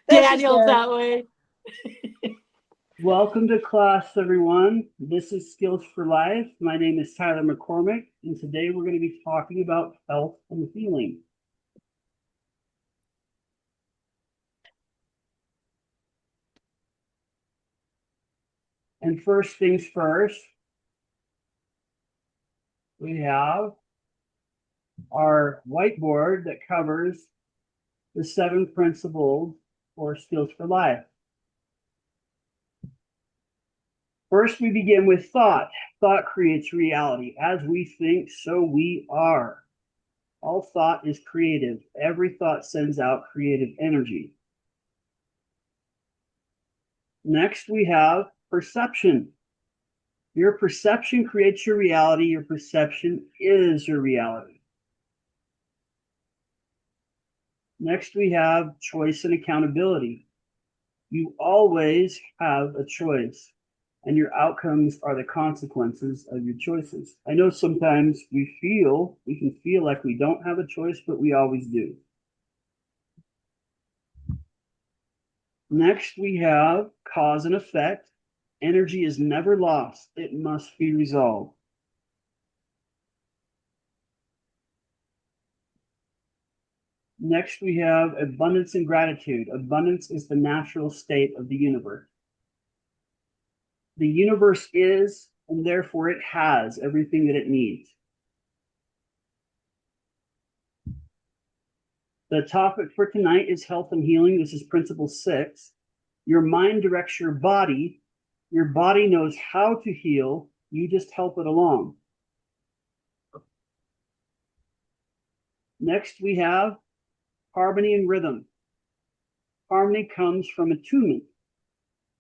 Daniel's that way. Welcome to class, everyone. This is Skills for Life. My name is Tyler McCormick, and today we're going to be talking about health and healing. And first things first, we have our whiteboard that covers the 7 principles for Skills for Life. First, we begin with thought. Thought creates reality. As we think, so we are. All thought is creative. Every thought sends out creative energy. Next, we have perception. Your perception creates your reality. Your perception is your reality. Next, we have choice and accountability. You always have a choice, and your outcomes are the consequences of your choices. I know sometimes we can feel like we don't have a choice, but we always do. Next, we have cause and effect. Energy is never lost. It must be resolved. Next, we have abundance and gratitude. Abundance is the natural state of the universe. The universe is, and therefore it has everything that it needs. The topic for tonight is health and healing. This is principle 6. Your mind directs your body. Your body knows how to heal. You just help it along. Next, we have harmony and rhythm. Harmony comes from attunement.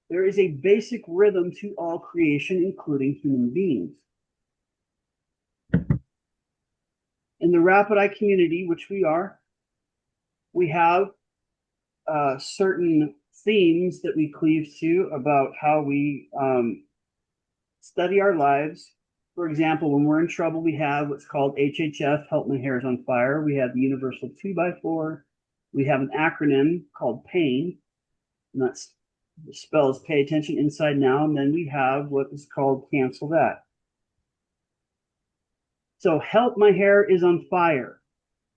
There is a basic rhythm to all creation, including human beings. In the Rapid Eye community, which we are, we have certain themes that we cleave to about how we study our lives. For example, when we're in trouble, we have what's called HHF, Help My Hair is on Fire. We have the Universal 2x4. We have an acronym called PAIN, and that's the spells Pay Attention Inside Now. And then we have what is called Cancel That. So Help My Hair is on Fire.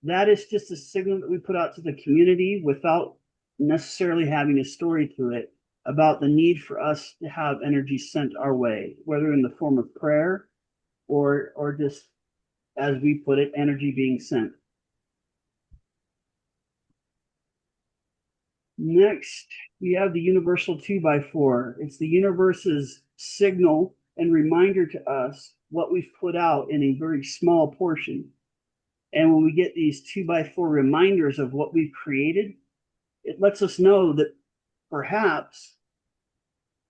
That is just a signal that we put out to the community without necessarily having a story to it about the need for us to have energy sent our way, whether in the form of prayer or just, as we put it, energy being sent. Next, we have the Universal 2x4. It's the universe's signal and reminder to us what we've put out in a very small portion. And when we get these 2x4 reminders of what we've created, it lets us know that perhaps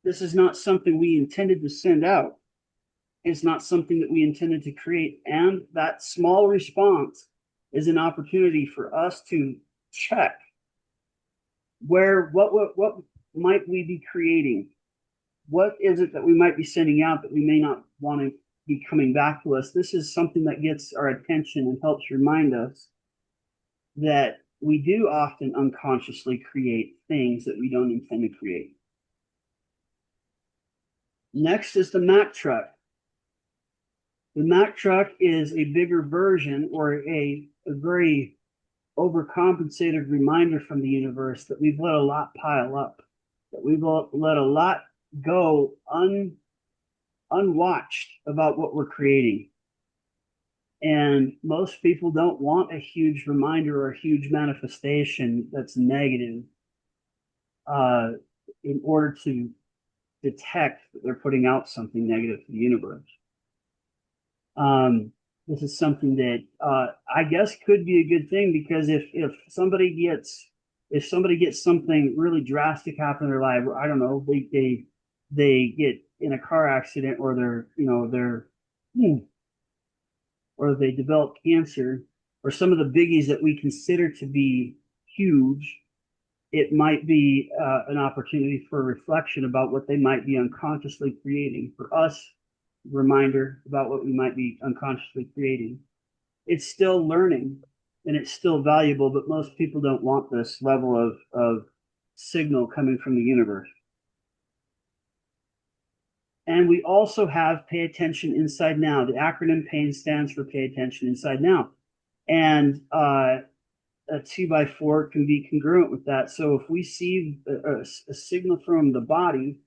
this is not something we intended to send out. It's not something that we intended to create. And that small response is an opportunity for us to check what might we be creating? What is it that we might be sending out that we may not want to be coming back to us? This is something that gets our attention and helps remind us that we do often unconsciously create things that we don't intend to create. Next is the Mack truck. The Mack truck is a bigger version or a very overcompensated reminder from the universe that we've let a lot pile up, that we've let a lot go unwatched about what we're creating. And most people don't want a huge reminder or a huge manifestation that's negative in order to detect that they're putting out something negative to the universe. This is something that I guess could be a good thing, because if somebody gets something really drastic happen in their life, I don't know, they get in a car accident, or or they develop cancer, or some of the biggies that we consider to be huge, it might be an opportunity for reflection about what they might be unconsciously creating. For us, reminder about what we might be unconsciously creating. It's still learning and it's still valuable, but most people don't want this level of signal coming from the universe. And we also have pay attention inside now. The acronym PAIN stands for pay attention inside now. And a 2x4 can be congruent with that. So if we see a signal from the body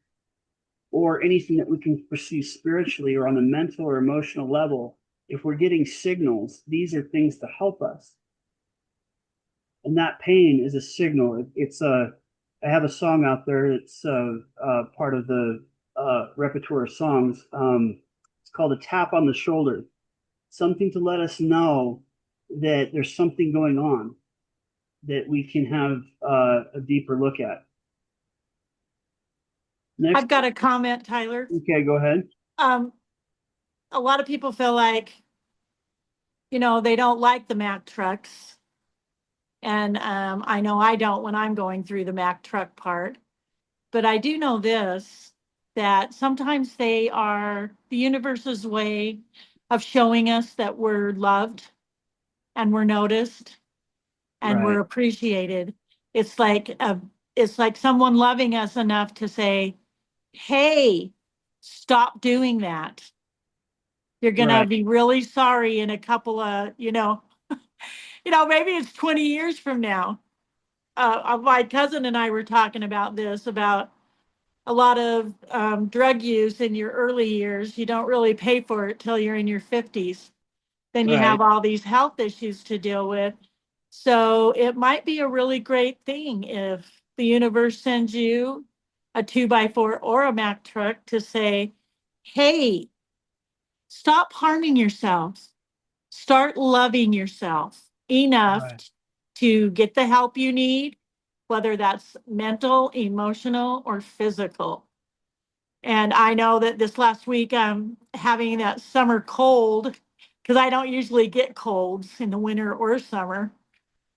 or anything that we can perceive spiritually or on a mental or emotional level, if we're getting signals, these are things to help us. And that pain is a signal. I have a song out there. It's part of the repertoire of songs. It's called A Tap on the Shoulder. Something to let us know that there's something going on that we can have a deeper look at. Next. I've got a comment, Tyler. Okay, go ahead. A lot of people feel like, they don't like the Mack trucks. And I know I don't when I'm going through the Mack truck part. But I do know this, that sometimes they are the universe's way of showing us that we're loved and we're noticed and we're appreciated. It's like someone loving us enough to say, hey, stop doing that. You're going to be really sorry in a couple of, maybe it's 20 years from now. My cousin and I were talking about this, about a lot of drug use in your early years. You don't really pay for it till you're in your 50s. Then you have all these health issues to deal with. So it might be a really great thing if the universe sends you a 2x4 or a Mack truck to say, hey, stop harming yourself. Start loving yourself enough to get the help you need, whether that's mental, emotional, or physical. And I know that this last week I'm having that summer cold because I don't usually get colds in the winter or summer.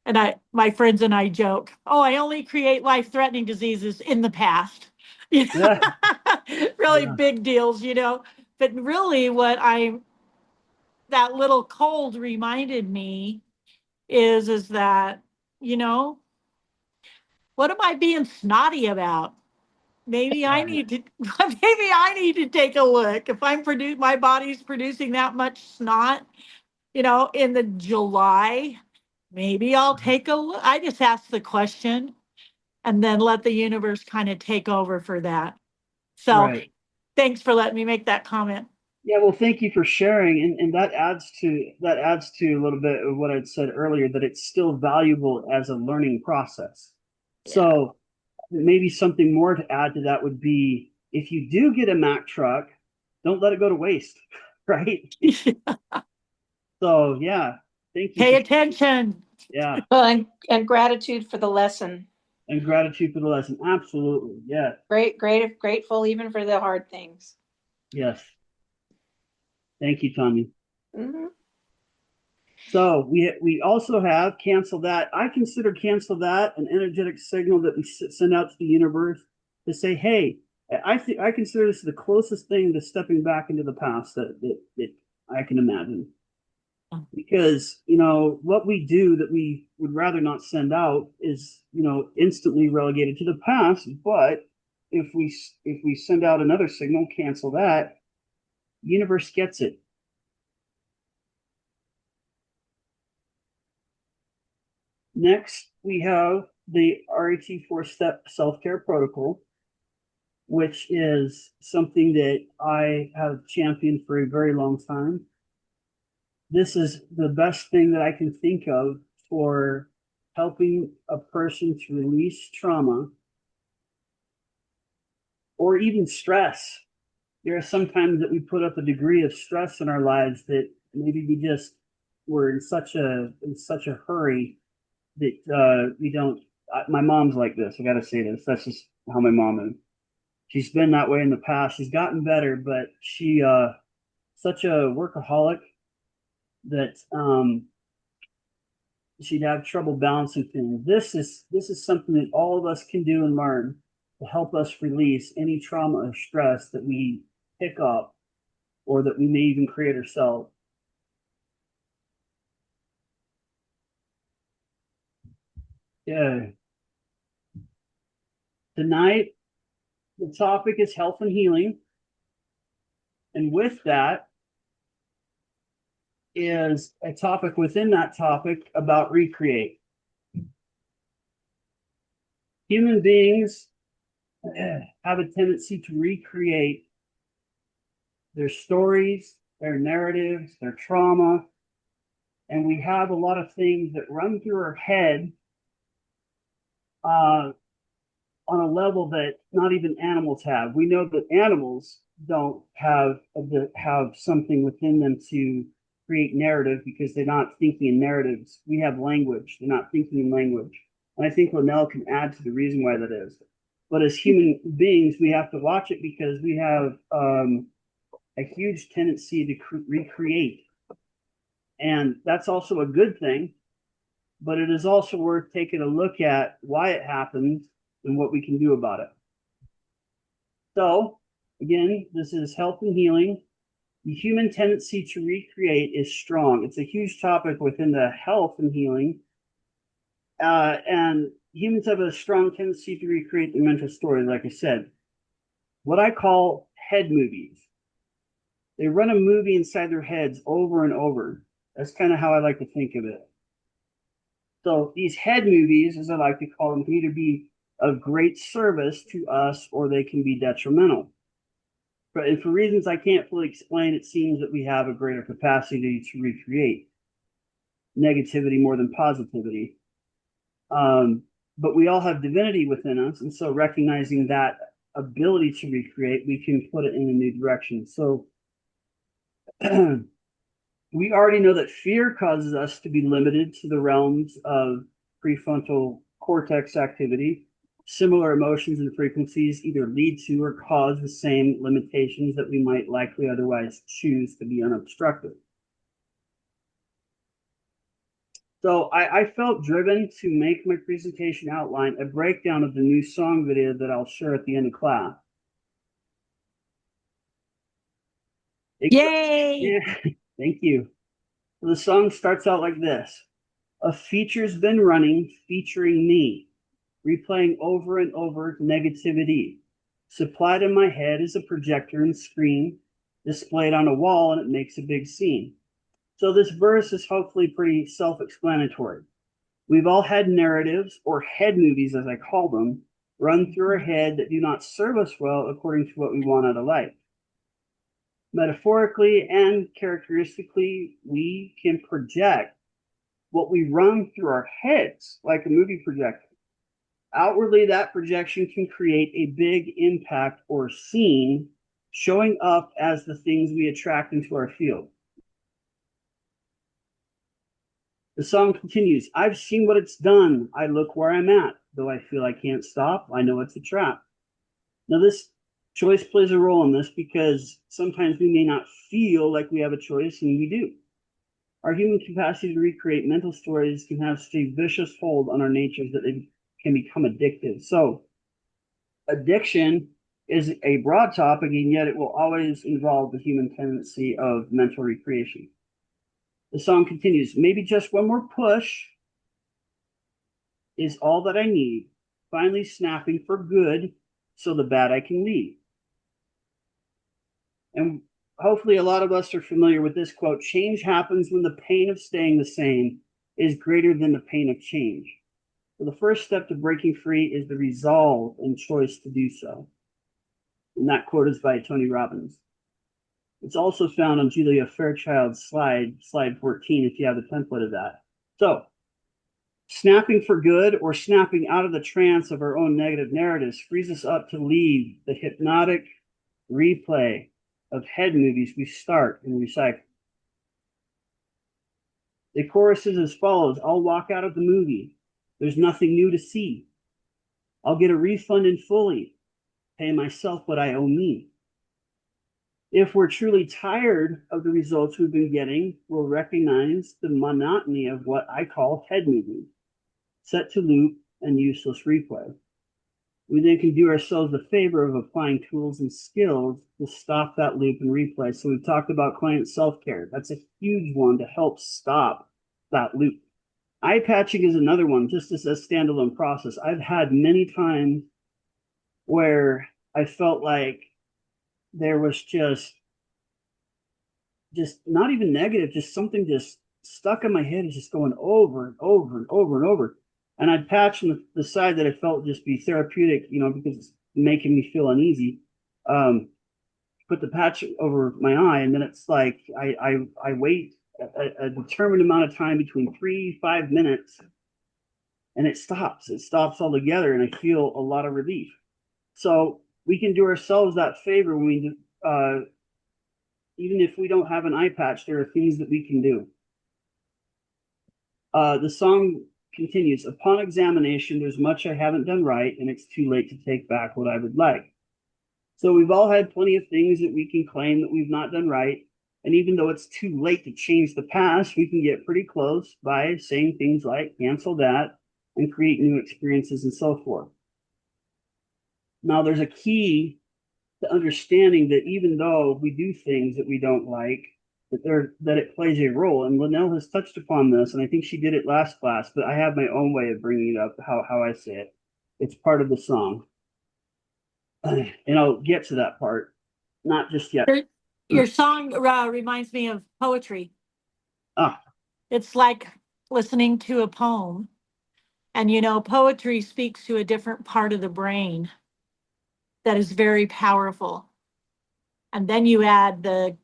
And my friends and I joke, oh, I only create life-threatening diseases in the past. Really big deals, But really that little cold reminded me is that, what am I being snotty about? Maybe I need to take a look. If my body's producing that much snot, in the July, maybe I'll take a look. I just ask the question and then let the universe kind of take over for that. So thanks for letting me make that comment. Yeah, well, thank you for sharing, and that adds to a little bit of what I'd said earlier, that it's still valuable as a learning process. Yeah. So maybe something more to add to that would be, if you do get a Mack truck, don't let it go to waste, right? So yeah, thank you. Pay attention. Yeah. Well, and gratitude for the lesson. And gratitude for the lesson. Absolutely. Yeah. Grateful even for the hard things. Yes. Thank you, Tommy. Mm-hmm. So we also have cancel that. I consider cancel that an energetic signal that we send out to the universe to say, hey, I consider this the closest thing to stepping back into the past that I can imagine. Because, what we do that we would rather not send out is, instantly relegated to the past. But if we send out another signal, cancel that, universe gets it. Next, we have the RET 4-step self-care protocol, which is something that I have championed for a very long time. This is the best thing that I can think of for helping a person to release trauma or even stress. There are some times that we put up a degree of stress in our lives that maybe we're in such a hurry that we don't. My mom's like this. I got to say this. That's just how my mom is. She's been that way in the past. She's gotten better, but she such a workaholic that she'd have trouble balancing things. This is something that all of us can do and learn to help us release any trauma or stress that we pick up or that we may even create ourselves. Yeah. Tonight, the topic is health and healing. And with that is a topic within that topic about recreate. Human beings have a tendency to recreate their stories, their narratives, their trauma, and we have a lot of things that run through our head on a level that not even animals have. We know that animals don't have something within them to create narrative because they're not thinking in narratives. We have language; they're not thinking in language, and I think Linnell can add to the reason why that is. But as human beings, we have to watch it because we have a huge tendency to recreate. And that's also a good thing, but it is also worth taking a look at why it happens and what we can do about it. So, again, this is health and healing. The human tendency to recreate is strong. It's a huge topic within the health and healing. And humans have a strong tendency to recreate the mental story, like I said. What I call head movies. They run a movie inside their heads over and over. That's kind of how I like to think of it. So these head movies, as I like to call them, can either be of great service to us or they can be detrimental. And for reasons I can't fully explain, it seems that we have a greater capacity to recreate negativity more than positivity. But we all have divinity within us. And so recognizing that ability to recreate, we can put it in a new direction. So we already know that fear causes us to be limited to the realms of prefrontal cortex activity. Similar emotions and frequencies either lead to or cause the same limitations that we might likely otherwise choose to be unobstructed. So I felt driven to make my presentation outline a breakdown of the new song video that I'll share at the end of class. Yay! Yeah, thank you. So the song starts out like this. A feature's been running featuring me, replaying over and over negativity. Supplied in my head is a projector and screen, displayed on a wall, and it makes a big scene. So this verse is hopefully pretty self-explanatory. We've all had narratives, or head movies as I call them, run through our head that do not serve us well according to what we want out of life. Metaphorically and characteristically, we can project what we run through our heads like a movie projector. Outwardly, that projection can create a big impact or scene showing up as the things we attract into our field. The song continues, I've seen what it's done. I look where I'm at. Though I feel I can't stop, I know it's a trap. Now, this choice plays a role in this because sometimes we may not feel like we have a choice, and we do. Our human capacity to recreate mental stories can have such a vicious hold on our natures that they can become addictive. So, addiction is a broad topic, and yet it will always involve the human tendency of mental recreation. The song continues, maybe just one more push is all that I need, finally snapping for good so the bad I can leave. And hopefully a lot of us are familiar with this quote, change happens when the pain of staying the same is greater than the pain of change. So the first step to breaking free is the resolve and choice to do so. And that quote is by Tony Robbins. It's also found on Julia Fairchild's slide 14, if you have the template of that. So, snapping for good or snapping out of the trance of our own negative narratives frees us up to leave the hypnotic replay of head movies we start and recycle. The chorus is as follows. I'll walk out of the movie. There's nothing new to see. I'll get a refund in fully. Pay myself what I owe me. If we're truly tired of the results we've been getting, we'll recognize the monotony of what I call head moving, set to loop and useless replay. We then can do ourselves the favor of applying tools and skills to stop that loop and replay. So we've talked about client self-care. That's a huge one to help stop that loop. Eye patching is another one, just as a standalone process. I've had many times where I felt like there was just not even negative, just something just stuck in my head and just going over and over and over and over. And I'd patch on the side that I felt just be therapeutic, you know, because it's making me feel uneasy. Put the patch over my eye, and then it's like I wait a determined amount of time between 3 5 minutes, and it stops. It stops altogether, and I feel a lot of relief. So we can do ourselves that favor when we even if we don't have an eye patch, there are things that we can do. The song continues, upon examination, there's much I haven't done right, and it's too late to take back what I would like. So we've all had plenty of things that we can claim that we've not done right. And even though it's too late to change the past, we can get pretty close by saying things like cancel that and create new experiences and so forth. Now, there's a key to understanding that even though we do things that we don't like, that it plays a role. And Linnell has touched upon this, and I think she did it last class, but I have my own way of bringing it up, how I say it. It's part of the song. And I'll get to that part. Not just yet. Your song reminds me of poetry. Ah, It's like listening to a poem. And you know, poetry speaks to a different part of the brain that is very powerful. And then you add the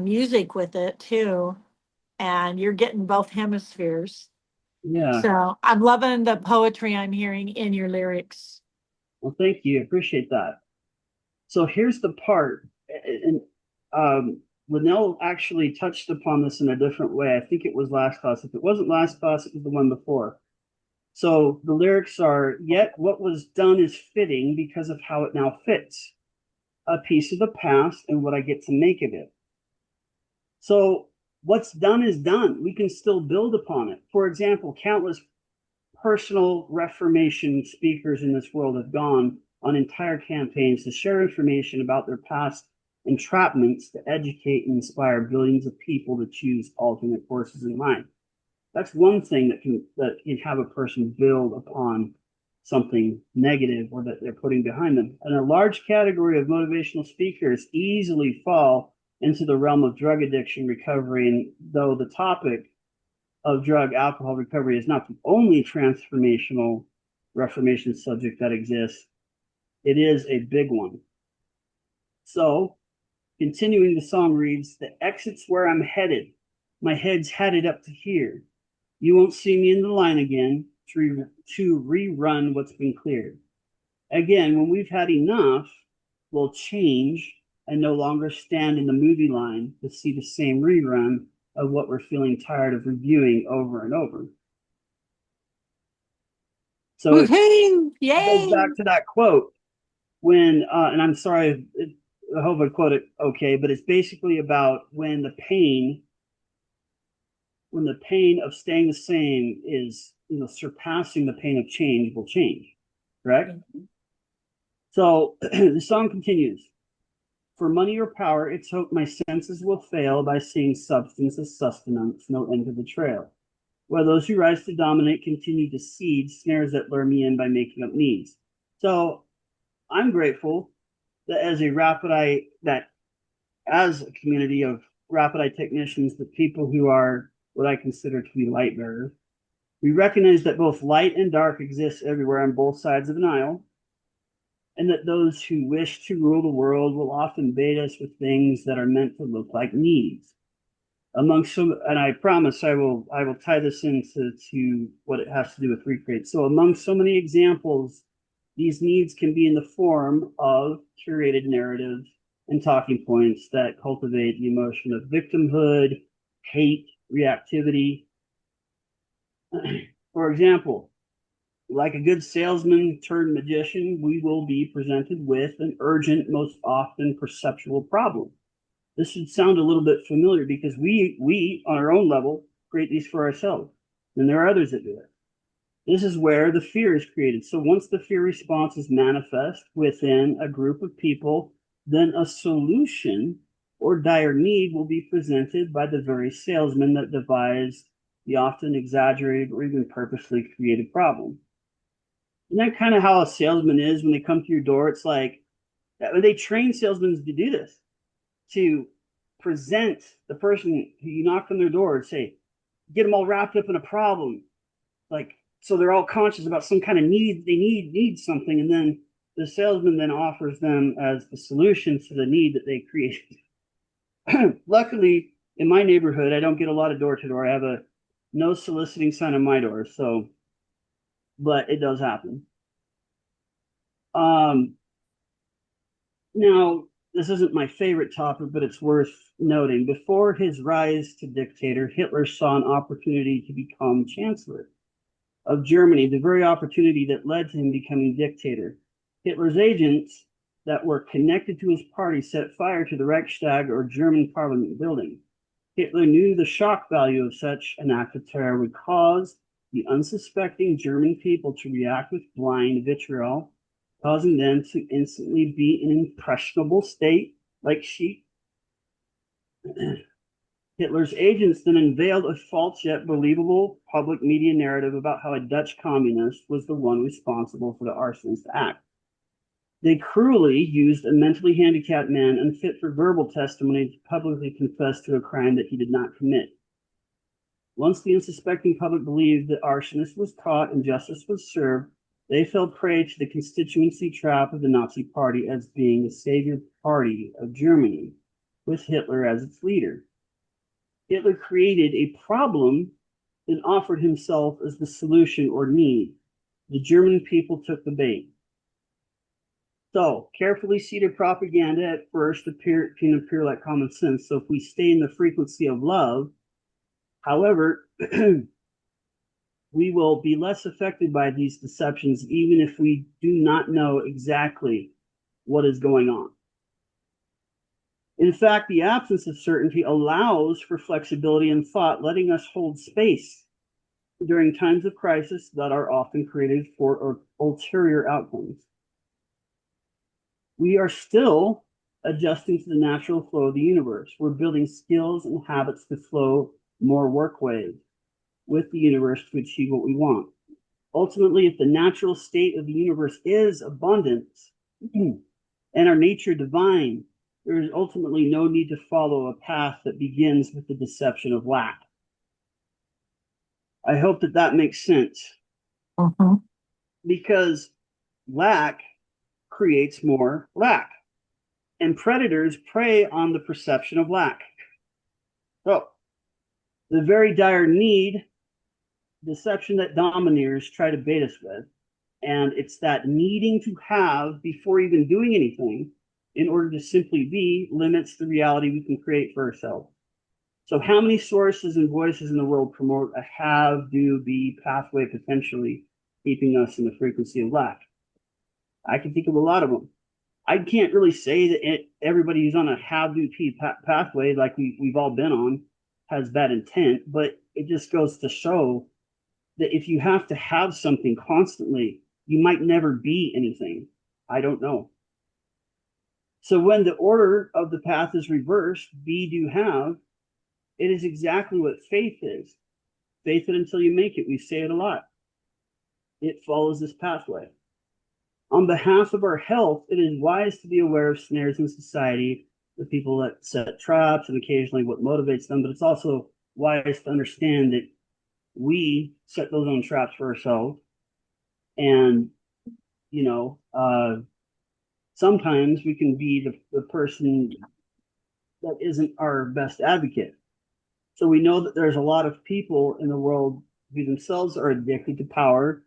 music with it too, and you're getting both hemispheres. yeah. So I'm loving the poetry I'm hearing in your lyrics. Well, thank you. Appreciate that. So here's the part, and Linnell actually touched upon this in a different way. I think it was last class. If it wasn't last class, it was the one before. So the lyrics are, yet what was done is fitting because of how it now fits, a piece of the past and what I get to make of it. So what's done is done. We can still build upon it. For example, countless personal Reformation speakers in this world have gone on entire campaigns to share information about their past entrapments to educate and inspire billions of people to choose alternate courses in life. That's one thing that can have a person build upon something negative or that they're putting behind them. And a large category of motivational speakers easily fall into the realm of drug addiction recovery. And though the topic of drug alcohol recovery is not the only transformational reformation subject that exists, it is a big one. So, continuing, the song reads, the exit's where I'm headed. My head's headed up to here. You won't see me in the line again to rerun what's been cleared. Again, when we've had enough, we'll change and no longer stand in the movie line to see the same rerun of what we're feeling tired of reviewing over and over. So it goes back to that quote when, and I'm sorry, I hope I quote it okay, but it's basically about when the pain of staying the same is, you know, surpassing the pain of change will change, correct? Mm-hmm. So the song continues. For money or power, it's hope my senses will fail by seeing substance as sustenance, no end to the trail. While those who rise to dominate continue to seed snares that lure me in by making up needs. So I'm grateful that as a community of rapid eye technicians, the people who are what I consider to be light bearers, we recognize that both light and dark exist everywhere on both sides of an aisle, and that those who wish to rule the world will often bait us with things that are meant to look like needs. And I promise I will tie this into what it has to do with recreate. So among so many examples, these needs can be in the form of curated narratives and talking points that cultivate the emotion of victimhood, hate, reactivity. For example, like a good salesman turned magician, we will be presented with an urgent, most often perceptual problem. This should sound a little bit familiar because we on our own level create these for ourselves, and there are others that do it. This is where the fear is created. So once the fear response is manifest within a group of people, then a solution or dire need will be presented by the very salesman that devised the often exaggerated or even purposely created problem. Isn't that kind of how a salesman is when they come to your door? It's like they train salesmen to do this, to present the person who you knock on their door and say, get them all wrapped up in a problem. Like, so they're all conscious about some kind of need. They need something. And then the salesman then offers them as the solution to the need that they created. Luckily, in my neighborhood, I don't get a lot of door to door. I have a no soliciting sign on my door. So, but it does happen. Um, Now, this isn't my favorite topic, but it's worth noting. Before his rise to dictator, Hitler saw an opportunity to become chancellor of Germany, the very opportunity that led to him becoming dictator. Hitler's agents that were connected to his party set fire to the Reichstag, or German parliament building. Hitler knew the shock value of such an act of terror would cause the unsuspecting German people to react with blind vitriol, causing them to instantly be in an impressionable state like sheep. Hitler's agents then unveiled a false yet believable public media narrative about how a Dutch communist was the one responsible for the arsonist act. They cruelly used a mentally handicapped man unfit for verbal testimony to publicly confess to a crime that he did not commit. Once the unsuspecting public believed that arsonist was caught and justice was served, they fell prey to the constituency trap of the Nazi Party as being the savior party of Germany, with Hitler as its leader. Hitler created a problem and offered himself as the solution or need. The German people took the bait. So, carefully seeded propaganda at first can appear like common sense. So, if we stay in the frequency of love, however, we will be less affected by these deceptions, even if we do not know exactly what is going on. In fact, the absence of certainty allows for flexibility in thought, letting us hold space during times of crisis that are often created for ulterior outcomes. We are still adjusting to the natural flow of the universe. We're building skills and habits to flow more work ways with the universe to achieve what we want. Ultimately, if the natural state of the universe is abundance and our nature divine, there is ultimately no need to follow a path that begins with the deception of lack. I hope that that makes sense. Because lack creates more lack, and predators prey on the perception of lack. So, the very dire need, deception that domineers try to bait us with, and it's that needing to have before even doing anything in order to simply be limits the reality we can create for ourselves. So how many sources and voices in the world promote a have, do, be pathway, potentially keeping us in the frequency of lack? I can think of a lot of them. I can't really say that everybody who's on a have, do, be pathway like we've all been on has bad intent, but it just goes to show that if you have to have something constantly, you might never be anything. I don't know. So when the order of the path is reversed, be, do, have, it is exactly what faith is. Faith it until you make it. We say it a lot. It follows this pathway. On behalf of our health, it is wise to be aware of snares in society, the people that set traps, and occasionally what motivates them, but it's also wise to understand that we set those own traps for ourselves. And, sometimes we can be the person that isn't our best advocate. So we know that there's a lot of people in the world who themselves are addicted to power,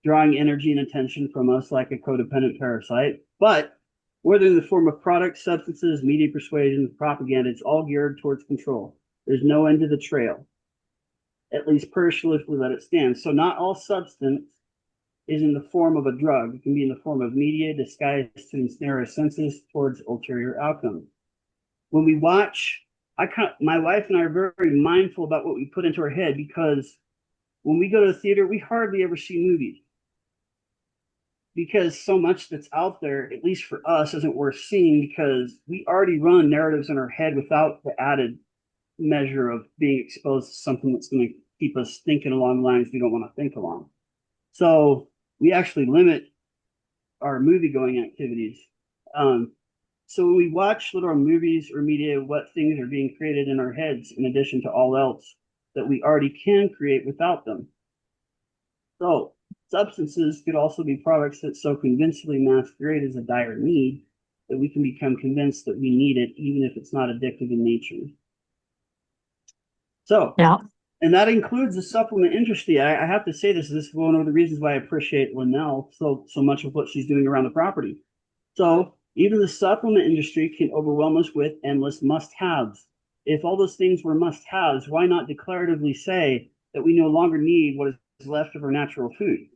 drawing energy and attention from us like a codependent parasite. But whether in the form of products, substances, media persuasion, propaganda, it's all geared towards control. There's no end to the trail, at least personally, if we let it stand. So not all substance is in the form of a drug. It can be in the form of media disguised to ensnare our senses towards ulterior outcomes. When we watch, my wife and I are very mindful about what we put into our head, because when we go to the theater, we hardly ever see movies, because so much that's out there, at least for us, isn't worth seeing, because we already run narratives in our head without the added measure of being exposed to something that's going to keep us thinking along lines we don't want to think along. So we actually limit our movie going activities. So when we watch little movies or media, what things are being created in our heads in addition to all else that we already can create without them. So substances could also be products that so convincingly masquerade as a dire need that we can become convinced that we need it, even if it's not addictive in nature. So, Yeah. and that includes the supplement industry. I have to say this is one of the reasons why I appreciate Linnell so much of what she's doing around the property. So even the supplement industry can overwhelm us with endless must-haves. If all those things were must-haves, why not declaratively say that we no longer need what is left of our natural food?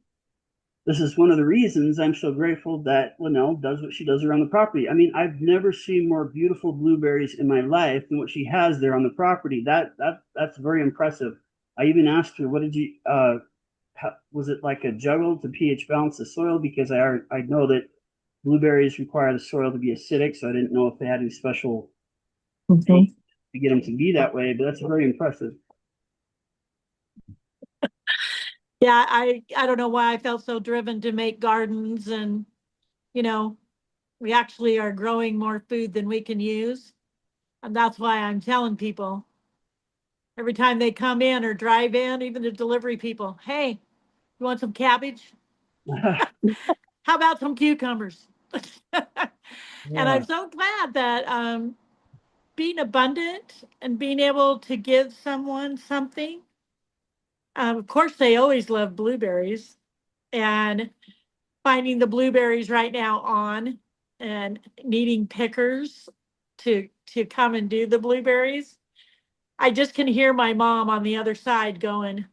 This is one of the reasons I'm so grateful that Linnell does what she does around the property. I mean, I've never seen more beautiful blueberries in my life than what she has there on the property. That's very impressive. I even asked her, what did you was it like a juggle to pH balance the soil? Because I know that blueberries require the soil to be acidic, so I didn't know if they had any special things to get them to be that way, but that's very impressive. Yeah, I don't know why I felt so driven to make gardens, and you know, we actually are growing more food than we can use. And that's why I'm telling people every time they come in or drive in, even the delivery people, hey, you want some cabbage? How about some cucumbers? And Yeah. I'm so glad that being abundant and being able to give someone something. Of course, they always love blueberries, and finding the blueberries right now on and needing pickers to come and do the blueberries. I just can hear my mom on the other side going,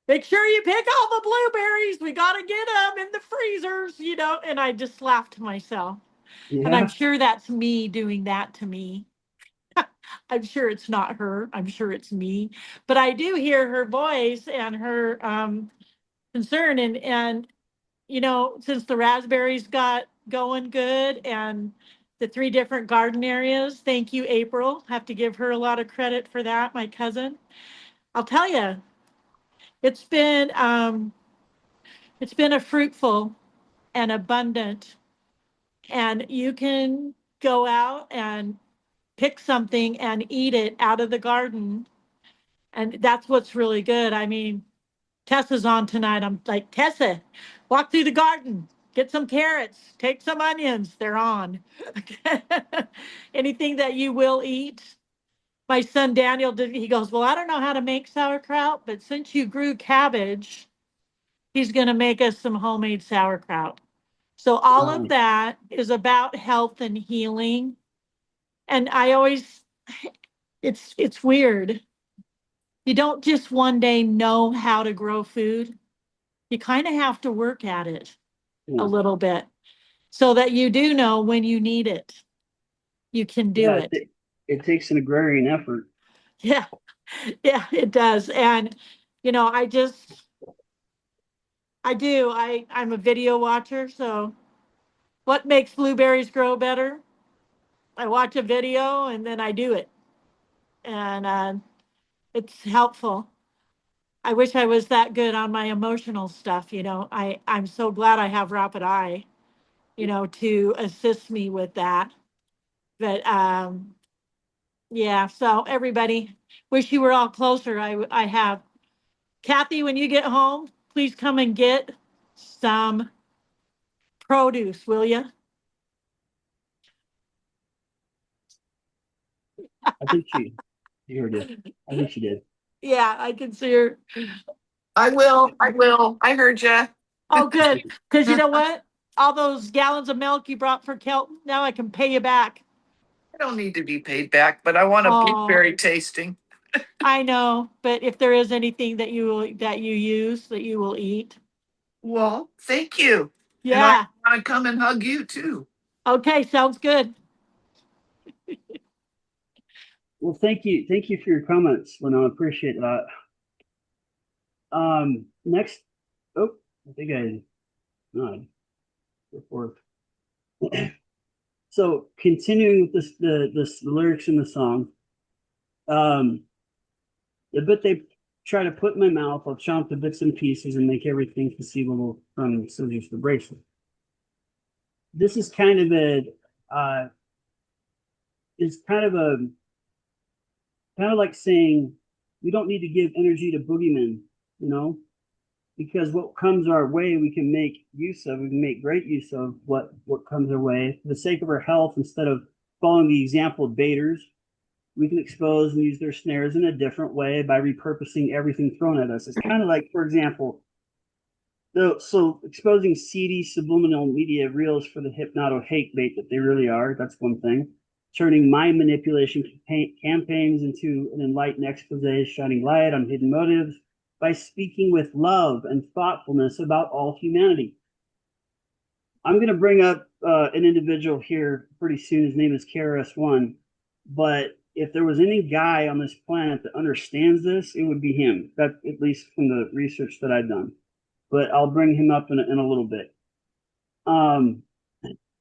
make sure you pick all the blueberries. We got to get them in the freezers, you know. And I just laughed to myself. And I'm Yeah. sure that's me doing that to me. I'm sure it's not her. I'm sure it's me. But I do hear her voice and her concern. And you know, since the raspberries got going good and the 3 different garden areas, thank you, April. Have to give her a lot of credit for that, my cousin. I'll tell you, it's been um, it's been a fruitful and abundant, and you can go out and pick something and eat it out of the garden, and that's what's really good. I mean, Tessa's on tonight. I'm like, Tessa, walk through the garden, get some carrots, take some onions. They're on. Anything that you will eat. My son Daniel did, he goes, well, I don't know how to make sauerkraut, but since you grew cabbage, he's going to make us some homemade sauerkraut. So all of Nice. that is about health and healing. And I always, it's weird. You don't just one day know how to grow food. You kind of have to work at it a Yeah. little bit so that you do know when you need it. You can do Yeah. it. It takes an agrarian effort. Yeah, yeah, it does. And you know, I do. I'm a video watcher, so what makes blueberries grow better? I watch a video and then I do it. And it's helpful. I wish I was that good on my emotional stuff, you know. I'm so glad I have Rapid Eye, you know, to assist me with that. But yeah, so everybody, wish you were all closer. I have Kathy, when you get home, please come and get some produce, will you? I think she heard you. I think she did. Yeah, I can see her. I will. I will. I heard you. Oh, good. Because you know what? All those gallons of milk you brought for Kelton, now I can pay you back. I don't need to be paid back, but I want a Oh, blueberry tasting. I know. But if there is anything that you use that you will eat, Well, thank you. And I yeah. want to come and hug you too. Okay, sounds good. Well, thank you for your comments, Lynn. I appreciate that. Next, oh, I think I nod before. So continuing with the lyrics in the song, the bit try to put in my mouth, I'll chomp the bits and pieces and make everything conceivable from scissors to bracelet. This is kind of like saying we don't need to give energy to boogeymen, you know, because what comes our way we can make use of. We can make great use of what comes our way for the sake of our health. Instead of following the example of baiters, we can expose and use their snares in a different way by repurposing everything thrown at us. It's kind of like, for example, so exposing seedy subliminal media reels for the hypnoto hate bait that they really are. That's one thing. Turning mind manipulation campaigns into an enlightened expose, shining light on hidden motives by speaking with love and thoughtfulness about all humanity. I'm going to bring up an individual here pretty soon. His name is KRS-One. But if there was any guy on this planet that understands this, it would be him. That, at least from the research that I've done. But I'll bring him up in a little bit.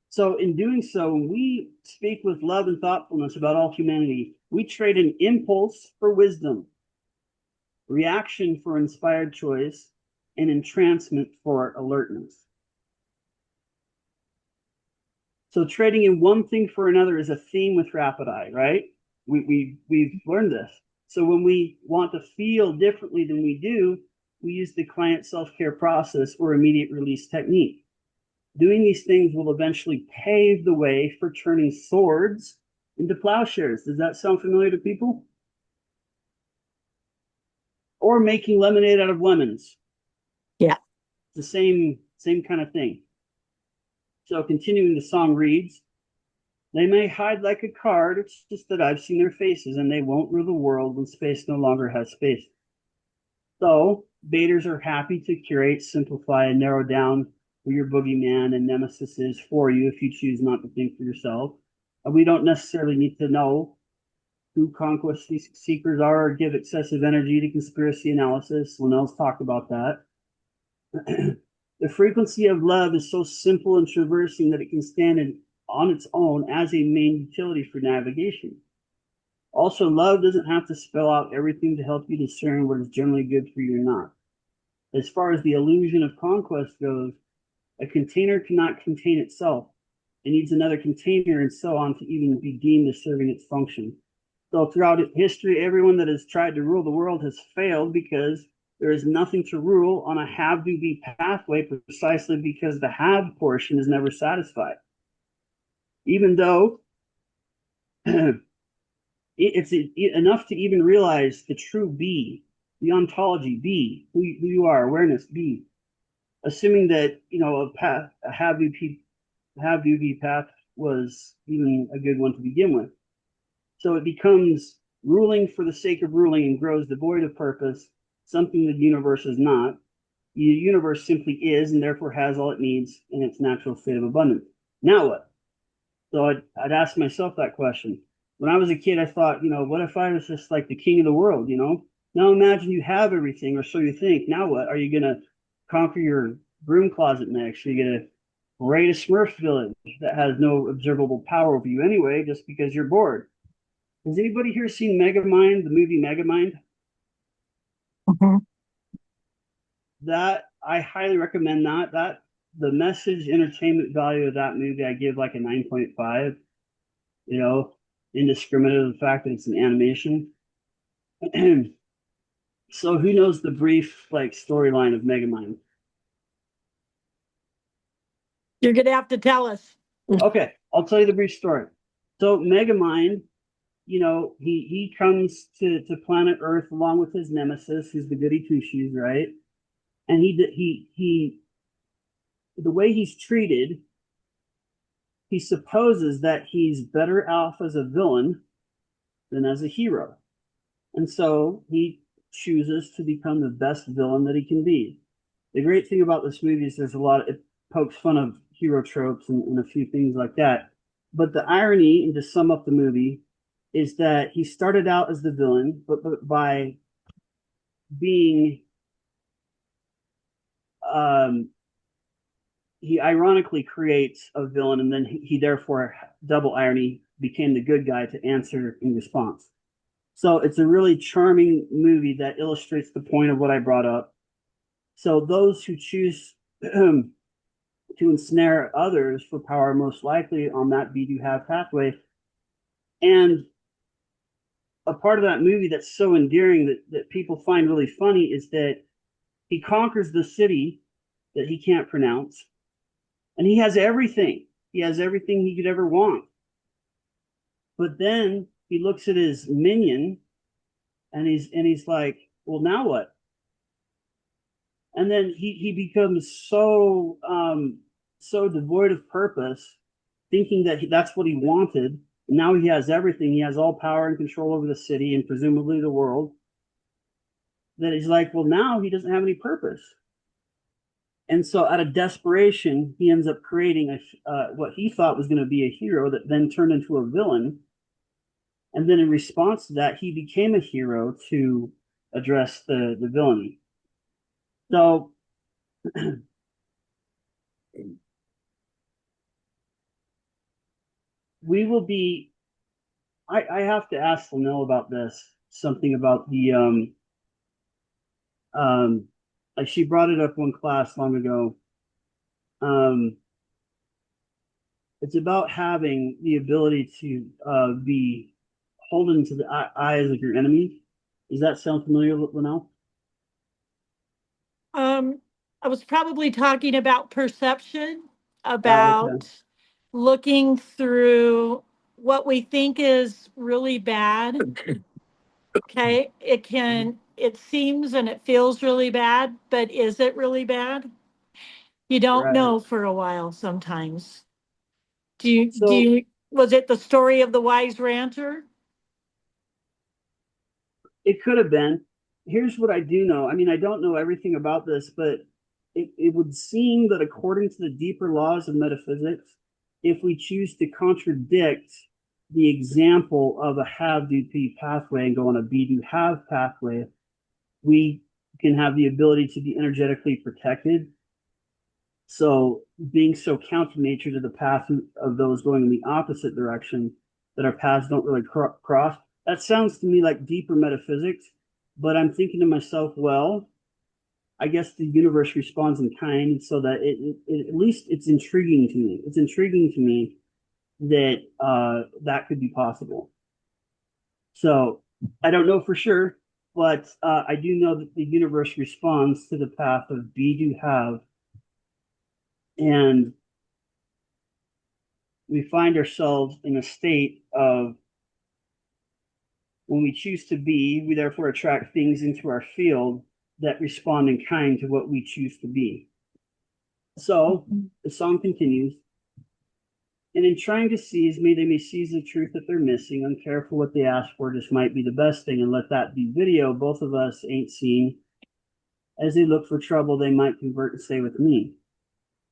So in doing so, when we speak with love and thoughtfulness about all humanity, we trade an impulse for wisdom, reaction for inspired choice, and entrancement for alertness. So trading in one thing for another is a theme with Rapid Eye, right? We've learned this. So when we want to feel differently than we do, we use the client self-care process or immediate release technique. Doing these things will eventually pave the way for turning swords into plowshares. Does that sound familiar to people? Or making lemonade out of lemons. Yeah. It's the same kind of thing. So continuing, the song reads, they may hide like a card, it's just that I've seen their faces, and they won't rule the world when space no longer has space. So, baiters are happy to curate, simplify, and narrow down who your boogeyman and nemesis is for you if you choose not to think for yourself. We don't necessarily need to know who conquest seekers are or give excessive energy to conspiracy analysis. Linnell's talked about that. The frequency of love is so simple and traversing that it can stand on its own as a main utility for navigation. Also, love doesn't have to spell out everything to help you discern what is generally good for you or not. As far as the illusion of conquest goes, a container cannot contain itself. It needs another container and so on to even be deemed as serving its function. So throughout history, everyone that has tried to rule the world has failed because there is nothing to rule on a have-to-be pathway precisely because the have portion is never satisfied. Even though it's enough to even realize the true be, the ontology be, who you are, awareness be, assuming that, you know, a have-to-be path was even a good one to begin with. So it becomes ruling for the sake of ruling and grows devoid of purpose, something the universe is not. The universe simply is and therefore has all it needs in its natural state of abundance. Now what? So I'd ask myself that question. When I was a kid, I thought, you know, what if I was just like the king of the world, you know? Now imagine you have everything, or so you think. Now what? Are you going to conquer your broom closet next? Are you going to raid a Smurf village that has no observable power over you anyway, just because you're bored? Has anybody here seen Megamind, the movie Megamind? Mm-hmm. That I highly recommend that. The message entertainment value of that movie, I give like a 9.5, you know, indiscriminate of the fact that it's an animation. So who knows the brief like storyline of Megamind? You're going to have to tell us. Okay, I'll tell you the brief story. So Megamind, you know, he comes to planet Earth along with his nemesis, who's the goody two shoes, right? And he the way he's treated, he supposes that he's better off as a villain than as a hero. And so he chooses to become the best villain that he can be. The great thing about this movie is there's it pokes fun of hero tropes and a few things like that. But the irony, and to sum up the movie, is that he started out as the villain, but by being he ironically creates a villain, and then he therefore, double irony, became the good guy to answer in response. So it's a really charming movie that illustrates the point of what I brought up. So those who choose to ensnare others for power most likely on that be do have pathway. And a part of that movie that's so endearing that people find really funny is that he conquers the city that he can't pronounce, and he has everything. He has everything he could ever want. But then he looks at his minion and he's like, well, now what? And then he becomes so devoid of purpose, thinking that that's what he wanted. Now he has everything. He has all power and control over the city and presumably the world. That he's like, well, now he doesn't have any purpose. And so, out of desperation, he ends up creating what he thought was going to be a hero that then turned into a villain. And then, in response to that, he became a hero to address the villainy. So, we will be. I have to ask Linnell about this. Something about the like she brought it up one class long ago. It's about having the ability to be holden to the eyes of your enemy. Does that sound familiar, Linnell? I was probably talking about perception, Okay. about looking through what we think is really bad. Okay, it seems and it feels really bad, but is it really bad? You don't Right. know for a while sometimes. So Was it the story of the wise rancher? it could have been. Here's what I do know. I mean, I don't know everything about this, but it would seem that according to the deeper laws of metaphysics, if we choose to contradict the example of a have do be pathway and go on a be do have pathway, we can have the ability to be energetically protected. So being so counter nature to the path of those going in the opposite direction, that our paths don't really cross. That sounds to me like deeper metaphysics, but I'm thinking to myself, well, I guess the universe responds in kind, so that it at least it's intriguing to me. It's intriguing to me that that could be possible. So I don't know for sure, but I do know that the universe responds to the path of be do have, and we find ourselves in a state of when we choose to be, we therefore attract things into our field that respond in kind to what we choose to be. So the song continues. And in trying to seize me, they may seize the truth that they're missing. Uncareful what they ask for just might be the best thing, and let that be video both of us ain't seen. As they look for trouble, they might convert and stay with me.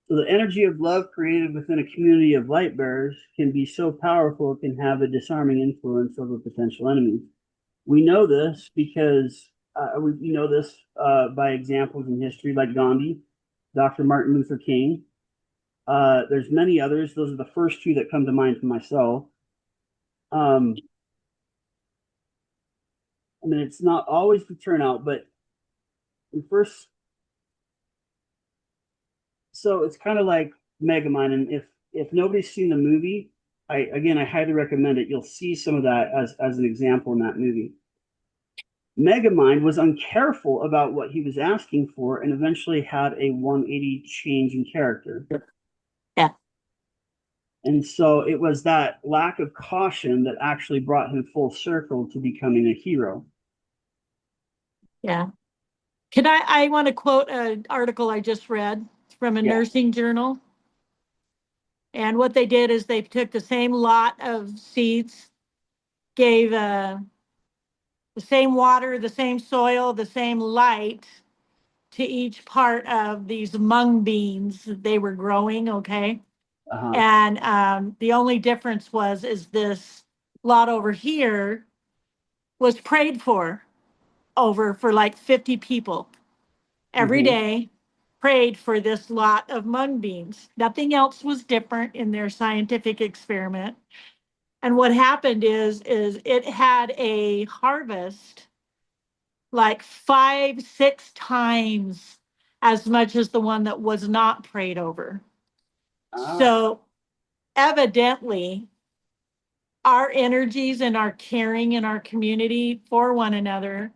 So the energy of love created within a community of light bearers can be so powerful it can have a disarming influence over potential enemies. We know this because we know this by examples in history like Gandhi, Dr. Martin Luther King. There's many others. Those are the first two that come to mind for myself. I mean, it's not always the turnout, but first, so it's kind of like Megamind. And if nobody's seen the movie, I highly recommend it. You'll see some of that as an example in that movie. Megamind was uncareful about what he was asking for and eventually had a 180 change in character. Yeah. And so it was that lack of caution that actually brought him full circle to becoming a hero. Yeah. I want to quote an article I just read from a nursing journal. And what they did is they took the same lot of seeds, gave the same water, the same soil, the same light to each part of these mung beans that they were growing, okay? Uh-huh. And the only difference is this lot over here was prayed for like 50 people every day, prayed for this lot of mung beans. Nothing else was different in their scientific experiment. And what happened is it had a harvest like 5, 6 times as much as the one that was not prayed over. So evidently, our energies and our caring in our community for one another,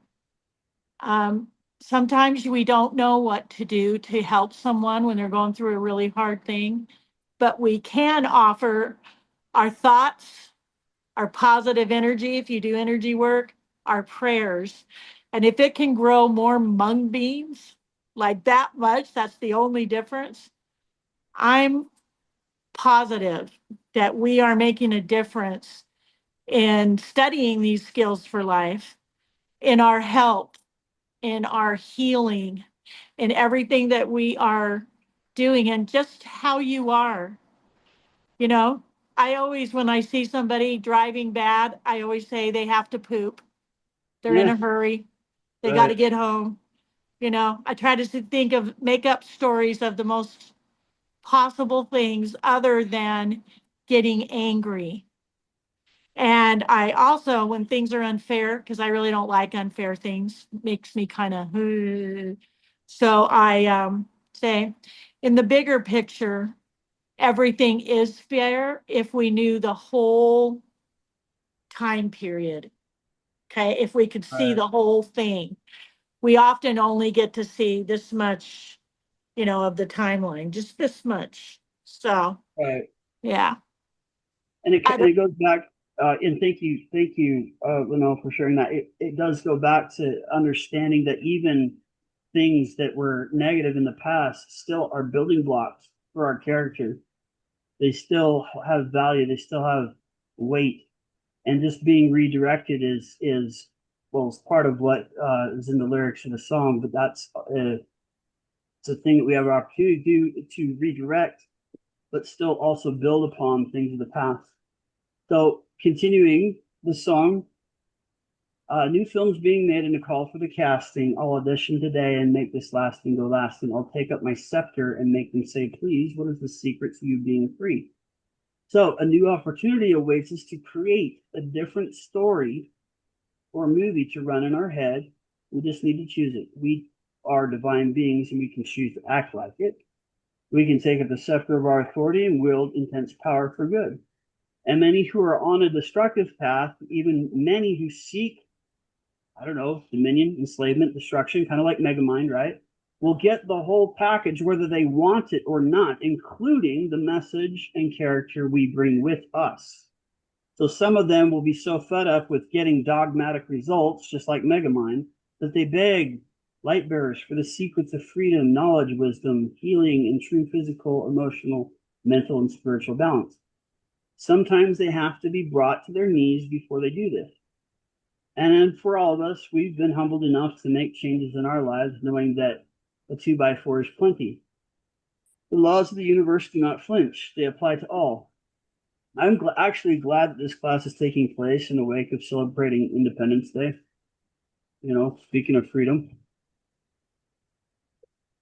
sometimes we don't know what to do to help someone when they're going through a really hard thing, but we can offer our thoughts, our positive energy, if you do energy work, our prayers. And if it can grow more mung beans like that much, that's the only difference. I'm positive that we are making a difference in studying these skills for life, in our health, in our healing, in everything that we are doing, and just how you are. You know, I always, when I see somebody driving bad, I always say they have to poop. They're in a hurry. They got to get home. You know, I try to think of, make up stories of the most possible things other than getting angry. And I also, when things are unfair, because I really don't like unfair things, makes me kind of, so I say, in the bigger picture, everything is fair if we knew the whole time period. Okay, if we could see the whole thing. We often only get to see this much, you know, of the timeline, just this much. So, Right. yeah. And it goes back, and thank you, Linnell, for sharing that. It does go back to understanding that even things that were negative in the past still are building blocks for our character. They still have value. They still have weight, and just being redirected is well, it's part of what is in the lyrics of the song. But that's it's a thing that we have an opportunity to redirect, but still also build upon things of the past. So continuing the song, new films being made and a call for the casting. I'll audition today and make this lasting go lasting. I'll take up my scepter and make them say, please, what is the secret to you being free? So a new opportunity awaits us to create a different story or movie to run in our head. We just need to choose it. We are divine beings and we can choose to act like it. We can take up the scepter of our authority and wield intense power for good. And many who are on a destructive path, even many who seek, I don't know, dominion, enslavement, destruction, kind of like Megamind, right? Will get the whole package whether they want it or not, including the message and character we bring with us. So some of them will be so fed up with getting dogmatic results, just like Megamind, that they beg light bearers for the secrets of freedom, knowledge, wisdom, healing, and true physical, emotional, mental, and spiritual balance. Sometimes they have to be brought to their knees before they do this. And for all of us, we've been humbled enough to make changes in our lives, knowing that a 2x4 is plenty. The laws of the universe do not flinch, they apply to all. I'm actually glad that this class is taking place in the wake of celebrating Independence Day. You know, speaking of freedom.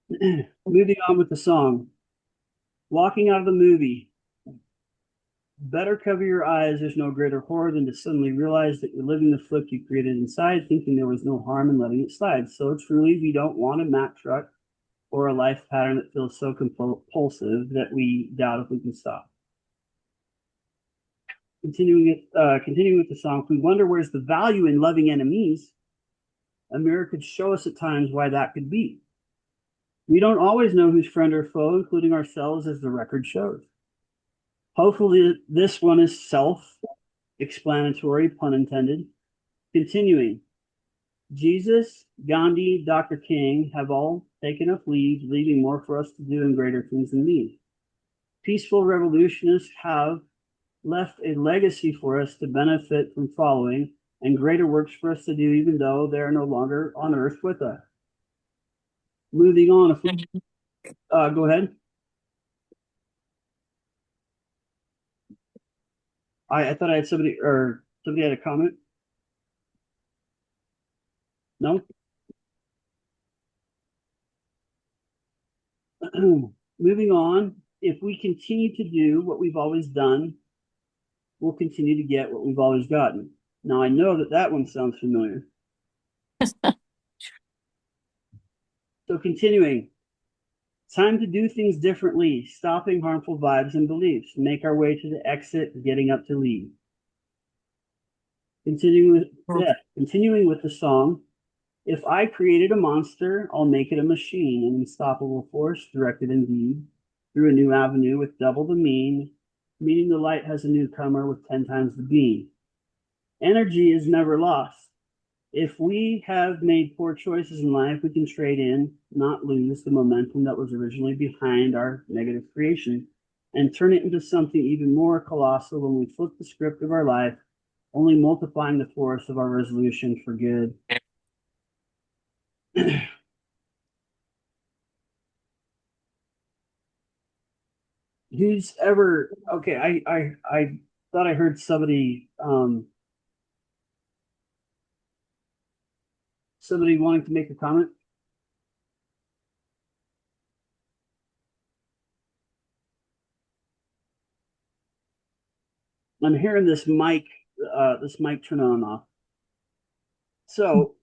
Moving on with the song. Walking out of the movie. Better cover your eyes. There's no greater horror than to suddenly realize that you're living the flip you created inside, thinking there was no harm in letting it slide. So truly, we don't want a Mack truck or a life pattern that feels so compulsive that we doubt if we can stop. Continuing with the song, if we wonder where's the value in loving enemies, a mirror could show us at times why that could be. We don't always know who's friend or foe, including ourselves, as the record shows. Hopefully, this one is self-explanatory, pun intended. Continuing, Jesus, Gandhi, Dr. King have all taken up leave, leaving more for us to do and greater things than these. Peaceful revolutionists have left a legacy for us to benefit from following, and greater works for us to do, even though they are no longer on earth with us. Moving on, if we go ahead. I thought I had somebody had a comment. No. Moving on, if we continue to do what we've always done, we'll continue to get what we've always gotten. Now, I know that one sounds familiar. So continuing, time to do things differently, stopping harmful vibes and beliefs, make our way to the exit, getting up to leave. Continuing with the song, if I created a monster, I'll make it a machine, an unstoppable force directed indeed through a new avenue with double the meaning the light has a newcomer with 10 times the beam. Energy is never lost. If we have made poor choices in life, we can trade in, not lose the momentum that was originally behind our negative creation, and turn it into something even more colossal when we flip the script of our life, only multiplying the force of our resolution for good. Who's ever okay? I thought I heard somebody wanting to make a comment. I'm hearing this mic turn on and off. So,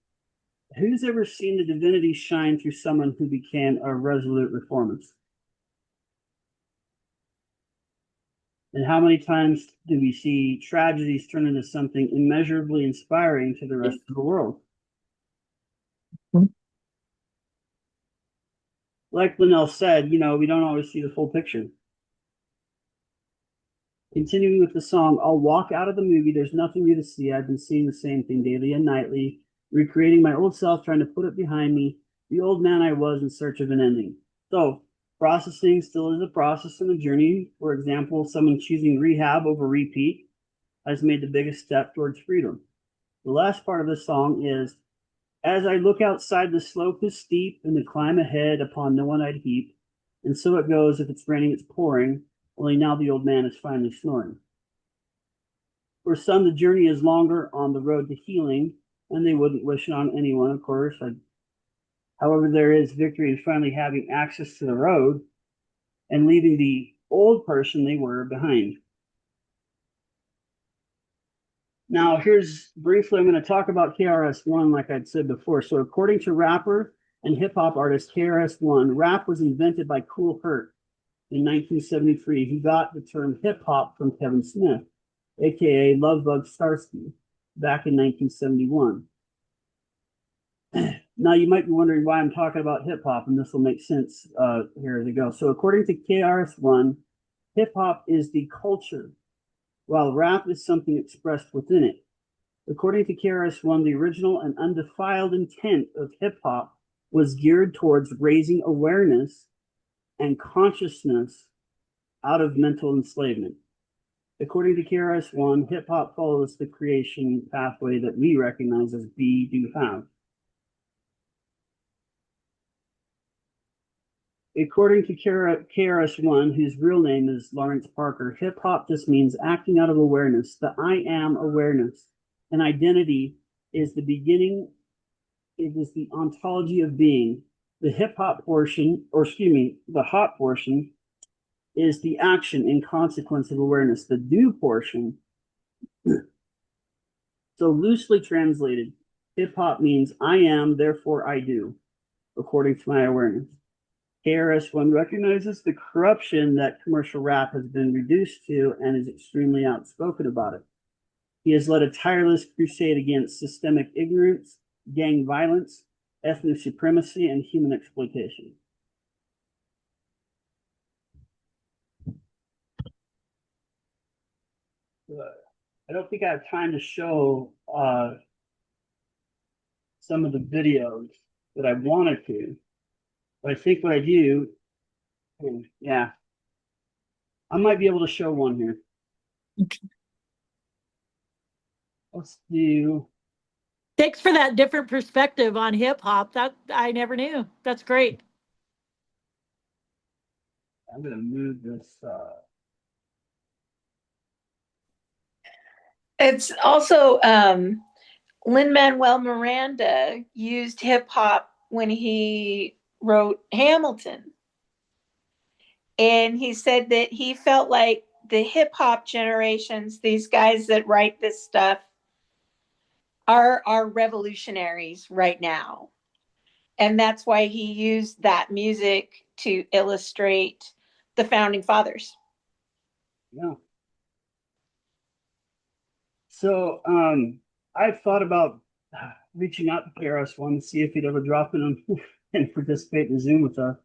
who's ever seen the divinity shine through someone who became a resolute reformist? And how many times do we see tragedies turn into something immeasurably inspiring to the rest of the world? Like Linnell said, we don't always see the full picture. Continuing with the song, I'll walk out of the movie. There's nothing new to see. I've been seeing the same thing daily and nightly, recreating my old self, trying to put it behind me, the old man I was in search of an ending. So, processing still is a process and a journey. For example, someone choosing rehab over repeat has made the biggest step towards freedom. The last part of the song is, as I look outside, the slope is steep, and the climb ahead upon no one I'd heap. And so it goes, if it's raining, it's pouring. Only now the old man is finally snoring. For some, the journey is longer on the road to healing, and they wouldn't wish it on anyone, of course. However, there is victory in finally having access to the road and leaving the old person they were behind. Now, here's briefly, I'm going to talk about KRS-One like I'd said before. So according to rapper and hip-hop artist KRS-One, rap was invented by Kool Herc in 1973. He got the term hip-hop from Kevin Smith, aka Lovebug Starsky, back in 1971. Now, you might be wondering why I'm talking about hip-hop, and this will make sense here as we go. So according to KRS-One, hip-hop is the culture, while rap is something expressed within it. According to KRS-One, the original and undefiled intent of hip-hop was geared towards raising awareness and consciousness out of mental enslavement. According to KRS-One, hip-hop follows the creation pathway that we recognize as be, do, have. According to KRS-One, whose real name is Lawrence Parker, hip-hop just means acting out of awareness, the I am awareness. And identity is the beginning, it is the ontology of being. The hip-hop portion, the hop portion is the action in consequence of awareness. The do portion, so loosely translated, hip-hop means I am, therefore I do, according to my awareness. KRS-One recognizes the corruption that commercial rap has been reduced to and is extremely outspoken about it. He has led a tireless crusade against systemic ignorance, gang violence, ethnic supremacy, and human exploitation. I don't think I have time to show some of the videos that I wanted to, but I think what I do, yeah, I might be able to show one here. Okay. Let's do. Thanks for that different perspective on hip hop. That I never knew. That's great. I'm going to move this. It's also Lin-Manuel Miranda used hip hop when he wrote Hamilton. And he said that he felt like the hip hop generations, these guys that write this stuff are revolutionaries right now. And that's why he used that music to illustrate the founding fathers. Yeah. So I've thought about reaching out to KRS-One to see if he'd ever drop in and participate in Zoom with us.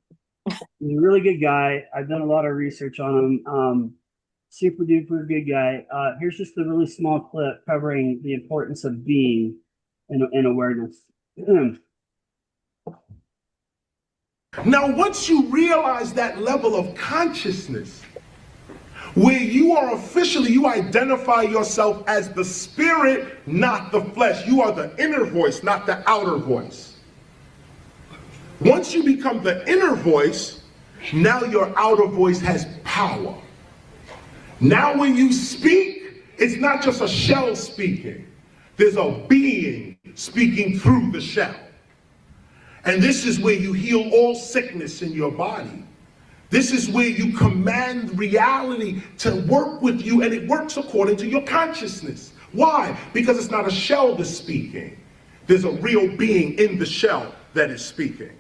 He's a really good guy. I've done a lot of research on him. Super duper good guy. Here's just a really small clip covering the importance of being and awareness. Now, once you realize that level of consciousness, where you are officially, you identify yourself as the spirit, not the flesh. You are the inner voice, not the outer voice. Once you become the inner voice, now your outer voice has power. Now when you speak, it's not just a shell speaking. There's a being speaking through the shell. And this is where you heal all sickness in your body. This is where you command reality to work with you, and it works according to your consciousness. Why? Because it's not a shell that's speaking. There's a real being in the shell that is speaking.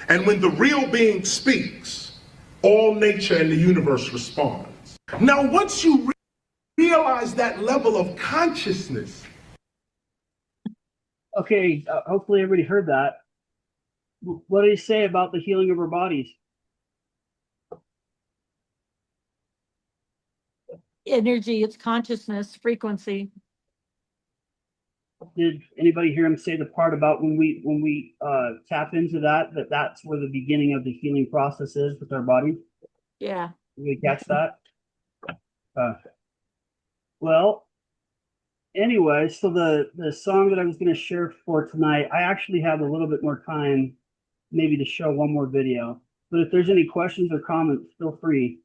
And when the real being speaks, all nature and the universe responds. Now, once you realize that level of consciousness. Okay, hopefully everybody heard that. What did he say about the healing of our bodies? Energy, it's consciousness, frequency. Did anybody hear him say the part about when we tap into that's where the beginning of the healing process is with our body? Yeah. Did we catch that? Well, anyway, so the song that I was going to share for tonight, I actually have a little bit more time, maybe to show one more video. But if there's any questions or comments, feel free.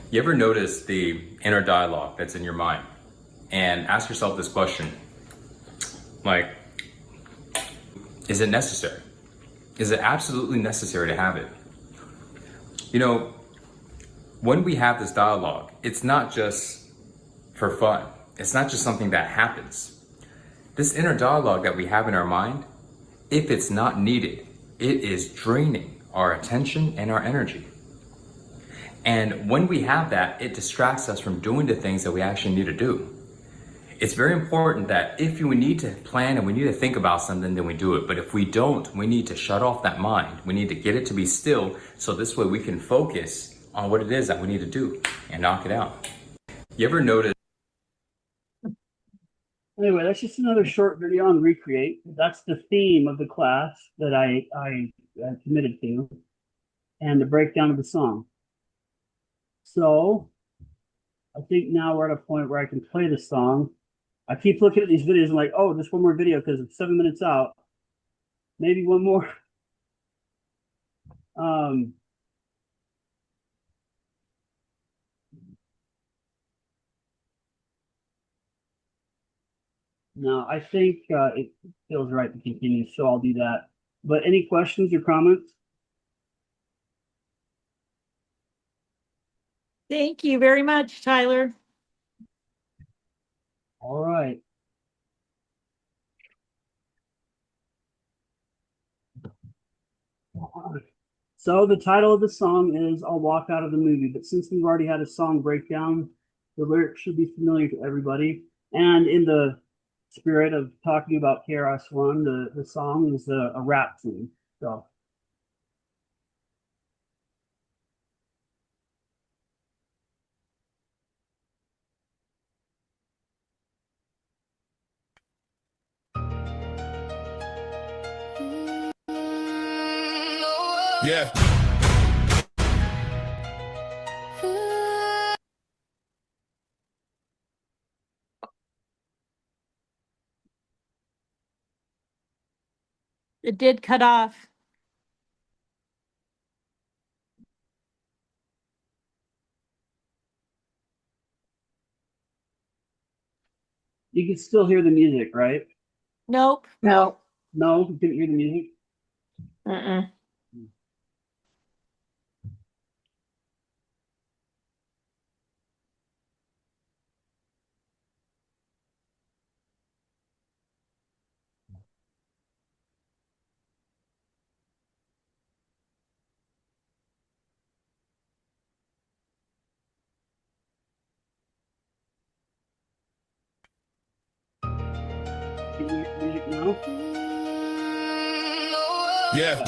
You ever notice the inner dialogue that's in your mind and ask yourself this question, like, is it necessary? Is it absolutely necessary to have it? You know, when we have this dialogue, it's not just for fun. It's not just something that happens. This inner dialogue that we have in our mind, if it's not needed, it is draining our attention and our energy. And when we have that, it distracts us from doing the things that we actually need to do. It's very important that if we need to plan and we need to think about something, then we do it. But if we don't, we need to shut off that mind. We need to get it to be still, so this way we can focus on what it is that we need to do and knock it out. You ever notice? Anyway, that's just another short video on Recreate. That's the theme of the class that I committed to, and the breakdown of the song. So I think now we're at a point where I can play the song. I keep looking at these videos and like, oh, just one more video because it's 7 minutes out. Maybe one more. No, I think it feels right to continue, so I'll do that. But any questions or comments? Thank you very much, Tyler. All right. So the title of the song is I'll Walk Out of the Movie, but since we've already had a song breakdown, the lyrics should be familiar to everybody. And in the spirit of talking about KRS-One, the song is a rap tune. So Yeah. It did cut off. you can still hear the music, right? Nope. No. No, you didn't hear the music. Mm-mm. Can you hear the music now? Yeah.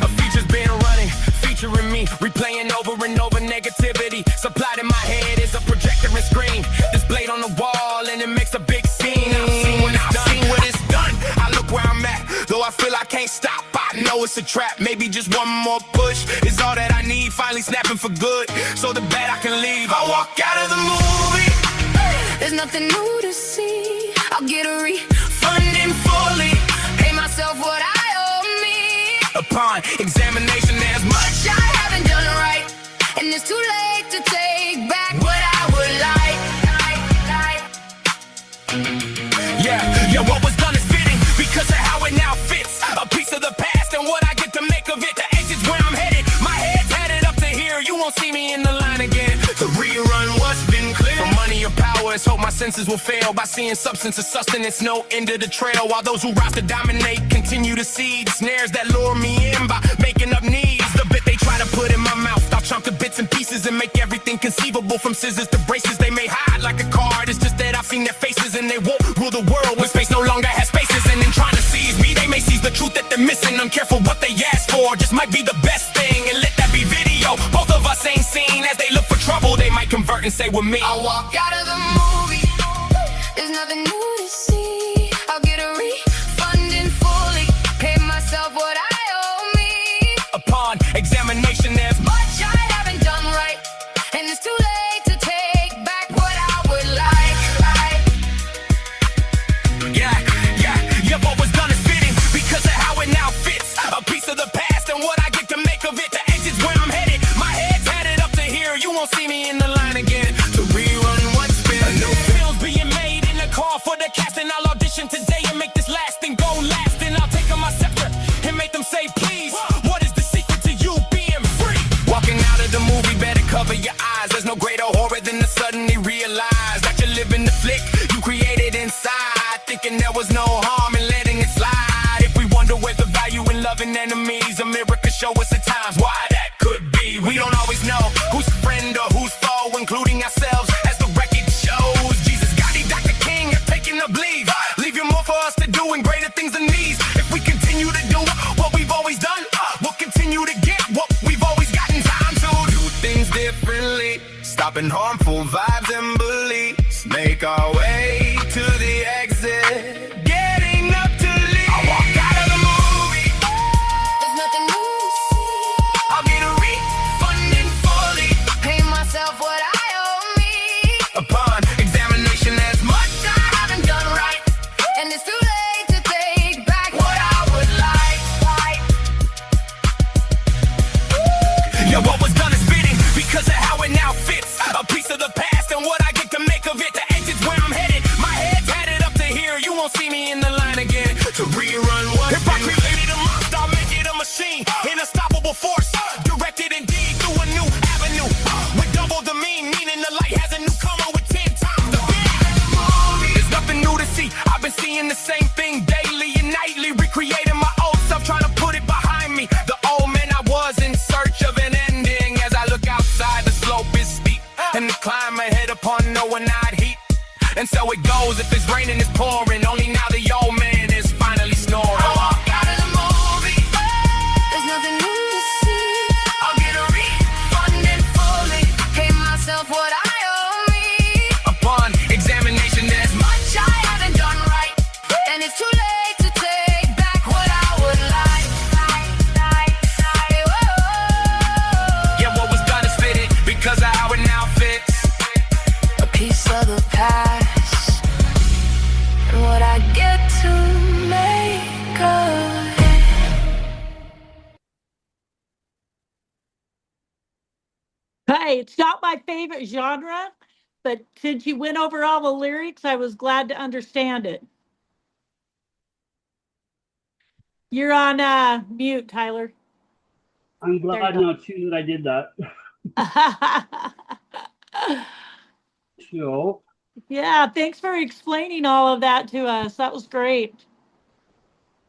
A feature's been running, featuring me, replaying over and over negativity. Supplied in my head is a projector and screen, displayed on the wall, and it makes a big scene. I've seen what it's done. I look where I'm at, though I feel I can't stop. I know it's a trap. Maybe just one more push is all that I need. Finally snapping for good, so the bad I can leave. I walk out of the movie. There's nothing new to see. I'll get a refunding fully. Pay myself what I owe me. Upon examination, there's much I haven't done right, and it's too late to take back what I would like. Yeah, what was done is fitting because of how it now fits. A piece of the past and what I get to make of it. The exit's where I'm headed. My head's headed up to here. You won't see me in the line again. To rerun what's been clear. For money or power, let's hope my senses will fail. By seeing substance of sustenance, no end of the trail. While those who rise to dominate continue to seed snares that lure me in by making up needs. The bit they try to put in my mouth, I'll chunk to bits and pieces and make everything conceivable. From scissors to braces, they may hide like a card. It's just that I've seen their faces and they won't rule the world when space no longer has spaces. And in trying to seize me, they may seize the truth that they're missing. Uncareful what they ask for, just might be the best thing. And let that be video. Both of us ain't seen. As they look for trouble, they might convert and say with me, I'll walk out of the movie. There's nothing new to see. I'll get a refunding fully. Pay myself what I owe me. upon examination, there's Much I haven't done right, and it's too late to take back what I would like. Yeah, what was done is fitting because of how it now fits. A piece of the past and what I get to make of it. The exit's where I'm headed. My head's headed up to here. You won't see me in the line again. To rerun what's been. A new film's being made in the call for the casting. I'll audition today and make this last and go last. And I'll take on my scepter and make them say, please, what is the secret to you being free? Walking out of the movie, better cover your eyes. There's no greater horror than to suddenly realize that you're living the flick you created inside, thinking there was no harm in letting it slide. If we wonder where's the value in loving enemies, a mirror could show us at times why that could be. We don't always know who's friend or who's foe, including ourselves, as the record shows. Jesus, Gotti, Dr. King have taken a leave, leaving more for us to do and greater things than these. If we continue to do what we've always done, we'll continue to get what we've always gotten. Time to do things differently, stopping harmful vibes and beliefs, make our way to the exit, getting up to leave. I walk out of the movie. There's nothing new to see. I'll get a refunding fully. Pay myself what I owe me. Upon examination, there's much I haven't done right, and it's too late to take back what I would like. yeah, what was done is fitting because of how it now fits. A piece of the past and what I get to make of it. The exit's where I'm headed. My head's headed up to here. You won't see me in the line again. To rerun what? If I created a monster, I'll make it a machine. An unstoppable force, directed indeed through a new avenue. With double the meaning the light has a newcomer with 10 times the beat. There's nothing new to see. I've been seeing the same thing daily and nightly, recreating my old self, trying to put it behind me. The old man I was in search of an ending. As I look outside, the slope is steep, and the climb ahead upon knowing I'd heat. And so it goes, if it's raining, it's pouring. Only now the old man is finally snoring. I walk out of the movie. There's nothing new to see. I'll get a refunding fully. Pay myself what I owe me. Upon examination, there's much I haven't done right, and it's too late to take back what I would like. yeah, what was done is fitted because of how it now fits. A piece of the past, and what I get Hey, it's not my favorite genre, but since you went over all the lyrics, I was glad to understand it. You're on mute, Tyler. I'm There you glad go. now too that I did that. So Yeah, thanks for explaining all of that to us. That was great.